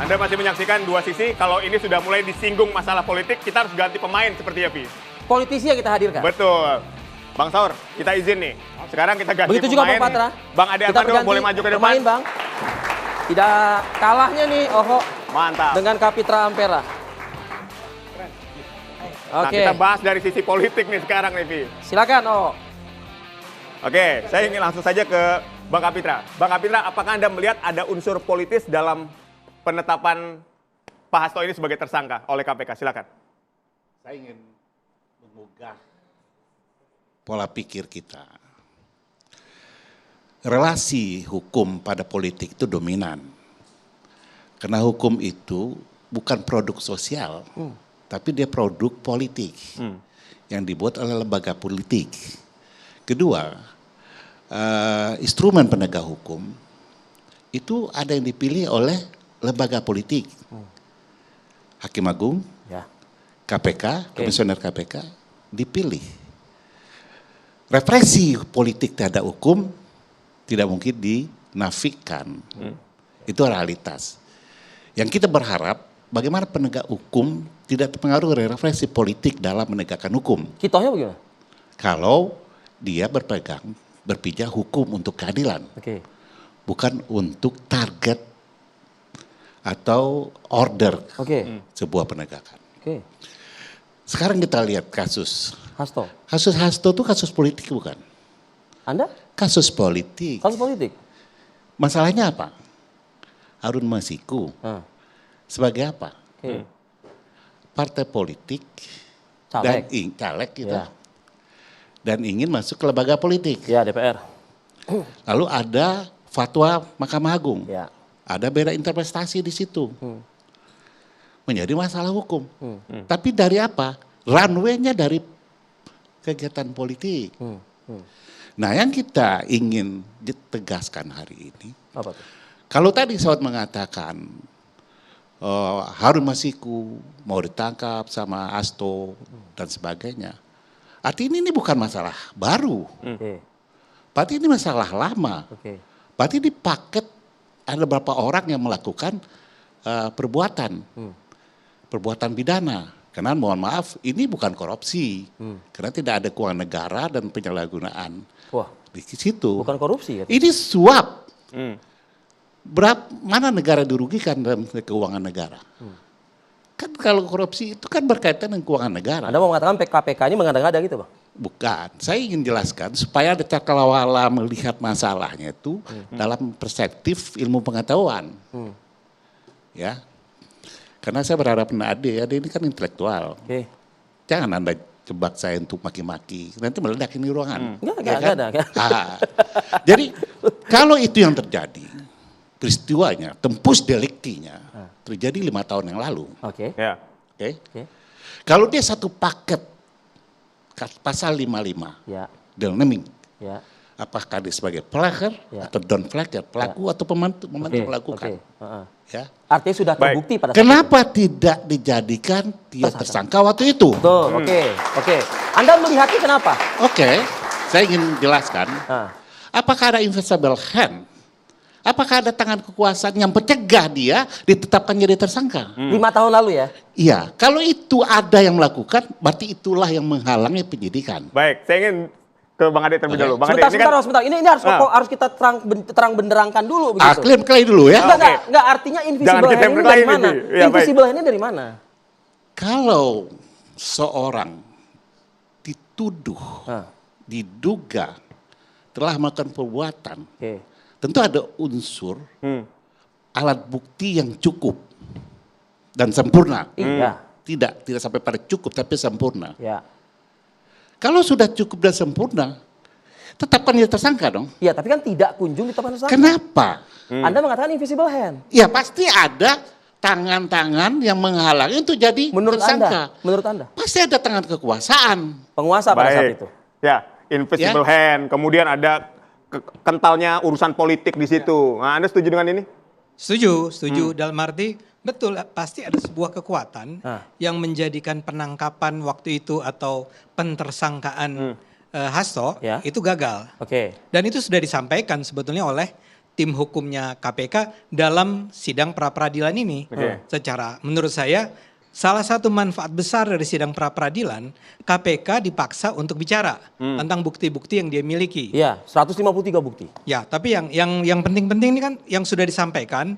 Anda masih menyaksikan dua sisi. Kalau ini sudah mulai disinggung masalah politik, kita harus ganti pemain seperti ya, Pi. Politisi yang kita hadirkan. Betul. Bang Saur, kita izin nih. Sekarang kita ganti Begitu pemain. juga Bang Patra. Bang Ade Kita Armando boleh maju ke depan. pemain, Bang. Tidak kalahnya nih Oho Mantap. dengan Kapitra Ampera. Nah, Oke, kita bahas dari sisi politik nih sekarang nih, Pi. silakan Oh. Oke, saya ingin langsung saja ke Bang Kapitra. Bang Kapitra, apakah Anda melihat ada unsur politis dalam penetapan Pak Hasto ini sebagai tersangka oleh KPK? Silakan. Saya ingin mengubah pola pikir kita. Relasi hukum pada politik itu dominan. Karena hukum itu bukan produk sosial, tapi dia produk politik yang dibuat oleh lembaga politik. Kedua, instrumen penegak hukum itu ada yang dipilih oleh lembaga politik. Hakim Agung, Ya. KPK, Komisioner KPK dipilih. Represi politik terhadap hukum tidak mungkin dinafikan. Itu realitas. Yang kita berharap bagaimana penegak hukum tidak terpengaruh oleh represi politik dalam menegakkan hukum. Kitohnya bagaimana? Kalau dia berpijak hukum untuk keadilan, Oke. bukan untuk target atau order Oke. sebuah penegakan. Oke. Sekarang kita lihat kasus. Hasto. Kasus Hasto itu kasus politik bukan? Anda? Kasus politik. Kasus politik? Masalahnya apa? Harun Masiku sebagai apa? Oke. Partai politik Caleg. dan caleg gitu. Ya. Dan ingin masuk ke lembaga politik. Ya, DPR. Lalu ada fatwa Mahkamah Agung. Ya. Ada beda interpretasi di situ. Menjadi masalah hukum. Tapi dari apa? Runway-nya dari kegiatan politik. Nah, yang kita ingin ditegaskan hari ini, Apa tuh? kalau tadi sahabat mengatakan Harun Masiku mau ditangkap sama Hasto dan sebagainya, artinya ini bukan masalah baru. Oke. Berarti ini masalah lama. Oke. Berarti di paket ada beberapa orang yang melakukan perbuatan pidana. Karena mohon maaf, ini bukan korupsi. Karena tidak ada keuangan negara dan penyalahgunaan. Wah, Di situ. bukan korupsi kan? Ini suap. Mana negara dirugikan dalam keuangan negara? Kan kalau korupsi itu kan berkaitan dengan keuangan negara. Anda mau mengatakan KPK ini mengada-ngada gitu, Bang? Bukan. Saya ingin jelaskan supaya ada cakrawala melihat masalahnya itu dalam perspektif ilmu pengetahuan. Ya. Karena saya berharap Ade ini kan intelektual. Oke. Jangan Anda jebak saya untuk maki-maki. Nanti meledak ini ruangan. Enggak ada. Jadi kalau itu yang terjadi, peristiwanya, tempus deliktinya terjadi 5 tahun yang lalu. Oke. Ya. Oke. Oke. Kalau dia satu paket pasal 55, Ya. naming, Ya. apakah dia sebagai pelaku atau don pelaku atau pembantu melakukan. Oke. Ya. Artinya sudah Baik. terbukti pada saat Kenapa tidak dijadikan dia tersangka waktu itu? Betul, oke. Anda melihatnya kenapa? Oke, saya ingin jelaskan. Nah, Apakah ada invisible hand? Apakah ada tangan kekuasaan yang mencegah dia ditetapkan jadi tersangka? 5 tahun lalu ya? Iya, kalau itu ada yang melakukan, berarti itulah yang menghalangi penyidikan. Baik, saya ingin ke Bang Ade terlebih Oke. dulu. Bang Ade, Sebentar. Ini harus kita terang benderangkan dulu begitu. Klaim dulu ya. Enggak, artinya Jangan invisible kita hand ini berkelahi dari mana? ini. Ya, baik. Invisible hand ini dari mana? Kalau seorang dituduh, Nah, diduga telah melakukan perbuatan, oke. tentu ada unsur alat bukti yang cukup dan sempurna. Iya. Tidak sampai pada cukup, tapi sempurna. Ya. Kalau sudah cukup dan sempurna, tetapkan dia tersangka dong. Iya, tapi kan tidak kunjung ditetapkan tersangka. Kenapa? Anda mengatakan invisible hand. Ya pasti ada tangan-tangan yang menghalangi untuk jadi tersangka. Menurut Anda? Pasti ada tangan kekuasaan. Penguasa pada saat itu. Ya, invisible hand. Kemudian ada kentalnya urusan politik di situ. Nah, Anda setuju dengan ini? Setuju. Dalam arti betul pasti ada sebuah kekuatan yang menjadikan penangkapan waktu itu atau pentersangkaan Hasto Ya. itu gagal. Oke. Dan itu sudah disampaikan sebetulnya oleh tim hukumnya KPK dalam sidang pra-peradilan ini. Secara menurut saya salah satu manfaat besar dari sidang pra-peradilan, KPK dipaksa untuk bicara tentang bukti-bukti yang dia miliki. Iya, 153 bukti. Ya, tapi yang penting-penting ini kan yang sudah disampaikan,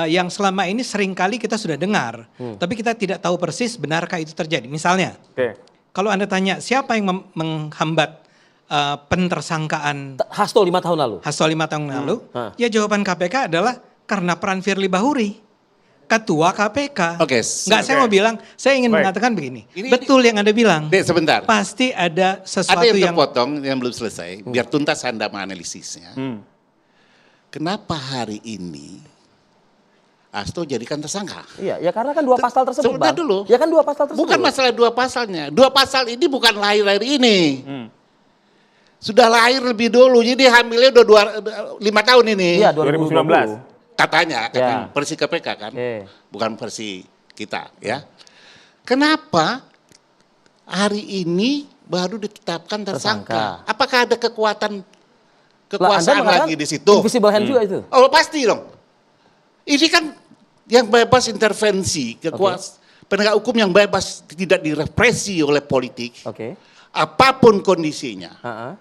yang selama ini seringkali kita sudah dengar, tapi kita tidak tahu persis benarkah itu terjadi. Misalnya, kalau Anda tanya siapa yang menghambat pentersangkaan Hasto 5 tahun lalu. Hasto 5 tahun lalu, ya jawaban KPK adalah karena peran Firly Bahuri, Ketua KPK. Oke, Enggak, saya mau bilang, saya ingin mengatakan begini. Ini- Betul yang Anda bilang. Dek, sebentar. Pasti ada sesuatu Ada yang yang terpotong yang belum selesai, biar tuntas Anda menganalisisnya. Kenapa hari ini Hasto jadikan tersangka? Iya, ya karena kan 2 pasal tersebut, Sebentar Bang. dulu. Ya kan 2 pasal tersebut. Bukan masalah 2 pasalnya. 2 pasal ini bukan lahir-lahir ini. Sudah lahir lebih dulu, jadi hamilnya udah 5 tahun ini. Iya, 2019. 2019. Katanya, Ya. versi KPK kan, Oke. bukan versi kita ya. Kenapa hari ini baru ditetapkan tersangka? Apakah ada kekuasaan mengatakan lagi di situ? Invisible hand juga itu. Oh pasti dong. Ini kan yang bebas intervensi, penegak hukum yang bebas tidak direpresi oleh politik. Oke. Apapun kondisinya, Heeh.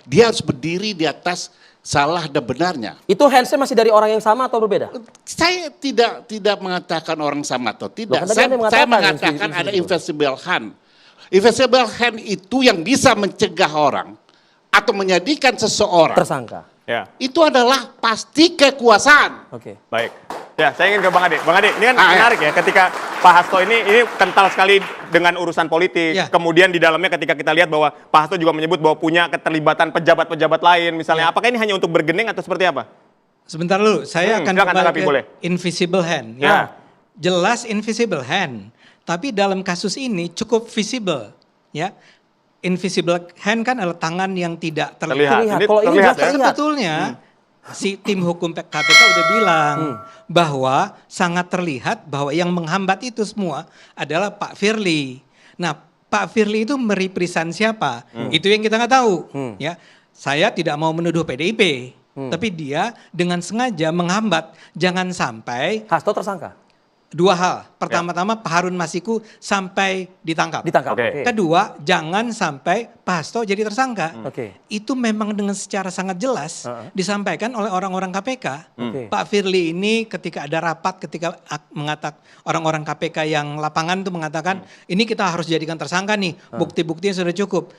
dia harus berdiri di atas salah dan benarnya. Itu handsnya masih dari orang yang sama atau berbeda? Saya tidak mengatakan orang sama atau tidak. Loh, kan tadi Anda Saya mengatakan mengatakan ada invisible. invisible hand. Invisible hand itu yang bisa mencegah orang atau menjadikan seseorang. Tersangka. Ya, Itu adalah pasti kekuasaan. Oke. baik. Ya, saya ingin ke Bang Ade. Bang Ade, ini kan Ah, ya. menarik ya ketika Pak Hasto ini kental sekali dengan urusan politik. Ya. Kemudian di dalamnya ketika kita lihat bahwa Pak Hasto juga menyebut bahwa punya keterlibatan pejabat-pejabat lain misalnya. Apakah ini hanya untuk bergening atau seperti apa? Sebentar dulu, saya akan silakan kembali tanggapi, ke boleh. invisible hand. Ya. Jelas invisible hand, tapi dalam kasus ini cukup visible, ya. Invisible hand kan adalah tangan yang tidak terlihat. Terlihat. Ini Kalau ini terlihat jelas ya. terlihat. Sebetulnya si tim hukum KPK udah bilang bahwa sangat terlihat bahwa yang menghambat itu semua adalah Pak Firly. Nah, Pak Firly itu merepresent siapa? Itu yang kita nggak tahu. Ya, saya tidak mau menuduh PDIP, tapi dia dengan sengaja menghambat jangan sampai Hasto tersangka. 2 hal. Pertama-tama Pak Harun Masiku sampai ditangkap. Ditangkap. Oke. Kedua, jangan sampai Pak Hasto jadi tersangka. Oke. Itu memang dengan secara sangat jelas disampaikan oleh orang-orang KPK. Oke. Pak Firly ini ketika ada rapat, ketika mengatakan orang-orang KPK yang lapangan itu mengatakan ini kita harus jadikan tersangka nih, bukti-buktinya sudah cukup.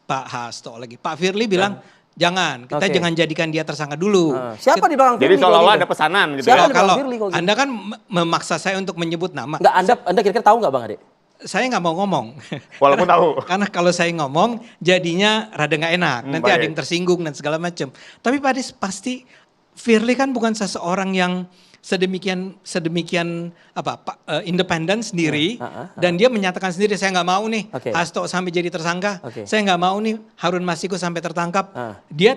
Pak Hasto lagi, Pak Firly bilang jangan, kita Oke. jangan jadikan dia tersangka dulu. Siapa di belakang Jadi Firly kalau seolah-olah gitu? ada pesanan gitu Siapa ya. di Kalau belakang Firly kalau gitu? Anda kan memaksa saya untuk menyebut nama. Enggak, Anda kira-kira tahu nggak Bang Ade? Saya nggak mau ngomong. Walaupun tahu. Karena kalau saya ngomong jadinya rada nggak enak. Nanti ada baik. yang tersinggung dan segala macam. Tapi pasti Firly kan bukan seseorang yang sedemikian independen sendiri dan dia menyatakan sendiri saya nggak mau nih Oke. Hasto sampai jadi tersangka. Oke. Saya nggak mau nih Harun Masiku sampai tertangkap. Dia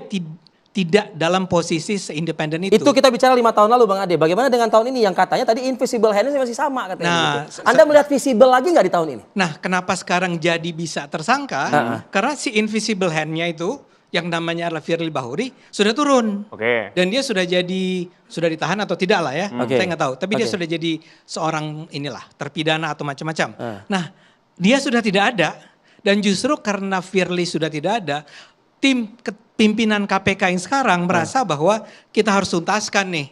tidak dalam posisi seindependen itu. Itu kita bicara 5 tahun lalu Bang Ade. Bagaimana dengan tahun ini yang katanya tadi invisible hand-nya masih sama katanya. Nah, gitu. Anda melihat visible lagi nggak di tahun ini? Nah, kenapa sekarang jadi bisa tersangka? Karena si invisible hand-nya itu yang namanya adalah Firly Bahuri sudah turun. Oke. Dan dia sudah ditahan atau tidak lah ya. Oke. Saya nggak tahu. Tapi dia Oke. sudah jadi seorang terpidana atau macam-macam. Nah, dia sudah tidak ada. Dan justru karena Firly sudah tidak ada, tim pimpinan KPK yang sekarang merasa bahwa kita harus tuntaskan nih.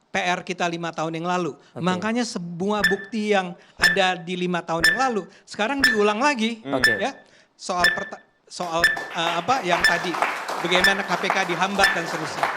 PR kita 5 tahun yang lalu. Makanya semua bukti yang ada di 5 tahun yang lalu sekarang diulang lagi. Oke. Ya, soal yang tadi bagaimana KPK dihambat dan seterusnya.